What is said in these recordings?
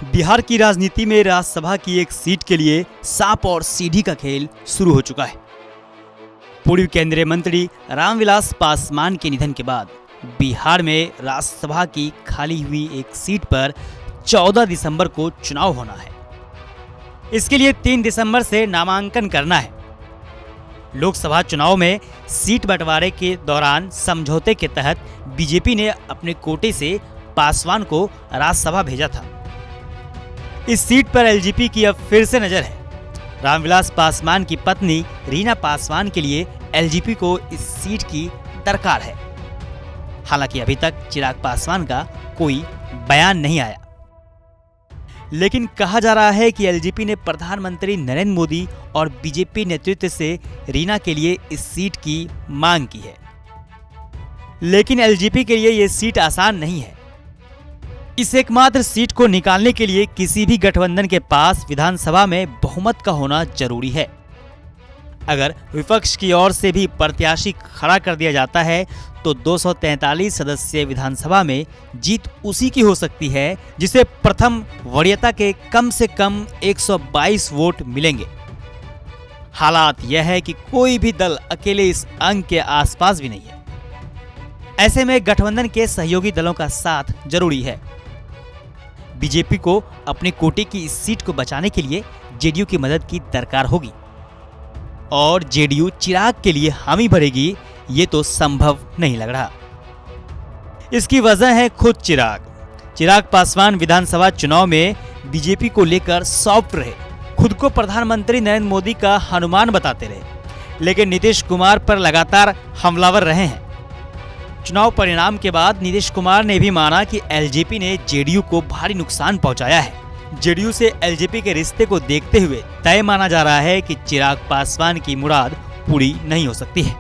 बिहार की राजनीति में राज्यसभा की एक सीट के लिए सांप और सीढ़ी का खेल शुरू हो चुका है। पूर्व केंद्रीय मंत्री रामविलास पासवान के निधन के बाद बिहार में राज्यसभा की खाली हुई एक सीट पर 14 दिसंबर को चुनाव होना है। इसके लिए 3 दिसंबर से नामांकन करना है। लोकसभा चुनाव में सीट बंटवारे के दौरान समझौते के तहत बीजेपी ने अपने कोटे से पासवान को राज्यसभा भेजा था। इस सीट पर एलजेपी की अब फिर से नजर है। रामविलास पासवान की पत्नी रीना पासवान के लिए एलजेपी को इस सीट की दरकार है। हालांकि अभी तक चिराग पासवान का कोई बयान नहीं आया, लेकिन कहा जा रहा है कि एलजेपी ने प्रधानमंत्री नरेंद्र मोदी और बीजेपी नेतृत्व से रीना के लिए इस सीट की मांग की है। लेकिन एलजेपी के लिए यह सीट आसान नहीं है। इस एकमात्र सीट को निकालने के लिए किसी भी गठबंधन के पास विधानसभा में बहुमत का होना जरूरी है। अगर विपक्ष की ओर से भी प्रत्याशी खड़ा कर दिया जाता है तो 243 सदस्यीय विधानसभा में जीत उसी की हो सकती है जिसे प्रथम वरीयता के कम से कम 122 वोट मिलेंगे। हालात यह है कि कोई भी दल अकेले इस अंक के आसपास भी नहीं है। ऐसे में गठबंधन के सहयोगी दलों का साथ जरूरी है। बीजेपी को अपने कोटे की इस सीट को बचाने के लिए जेडीयू की मदद की दरकार होगी और जेडीयू चिराग के लिए हामी भरेगी, ये तो संभव नहीं लग रहा। इसकी वजह है खुद चिराग पासवान विधानसभा चुनाव में बीजेपी को लेकर सॉफ्ट रहे, खुद को प्रधानमंत्री नरेंद्र मोदी का हनुमान बताते रहे, लेकिन नीतीश कुमार पर लगातार हमलावर रहे हैं। चुनाव परिणाम के बाद नीतीश कुमार ने भी माना कि एलजेपी ने जेडीयू को भारी नुकसान पहुंचाया है। जेडीयू से एलजेपी के रिश्ते को देखते हुए तय माना जा रहा है कि चिराग पासवान की मुराद पूरी नहीं हो सकती है।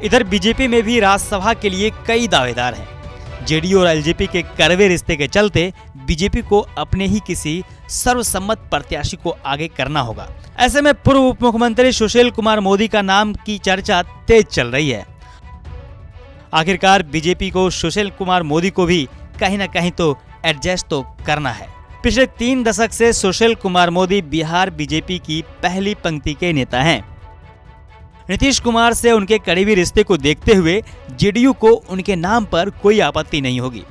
इधर बीजेपी में भी राज्यसभा के लिए कई दावेदार हैं। जेडीयू और एलजेपी के कड़वे रिश्ते के चलते बीजेपी को अपने ही किसी सर्वसम्मत प्रत्याशी को आगे करना होगा। ऐसे में पूर्व उप मुख्यमंत्री सुशील कुमार मोदी का नाम की चर्चा तेज चल रही है। आखिरकार बीजेपी को सुशील कुमार मोदी को भी कहीं न कहीं तो एडजस्ट तो करना है। पिछले 3 दशक से सुशील कुमार मोदी बिहार बीजेपी की पहली पंक्ति के नेता हैं। नीतीश कुमार से उनके करीबी रिश्ते को देखते हुए जेडीयू को उनके नाम पर कोई आपत्ति नहीं होगी।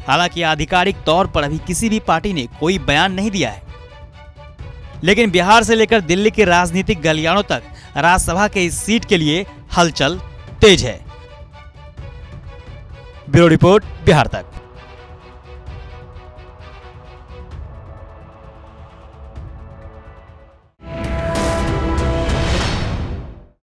हालांकि आधिकारिक तौर पर अभी किसी भी पार्टी ने कोई बयान नहीं दिया है, लेकिन बिहार से लेकर दिल्ली के राजनीतिक गलियारों तक राज्यसभा के इस सीट के लिए हलचल तेज है। ब्यूरो रिपोर्ट, बिहार तक।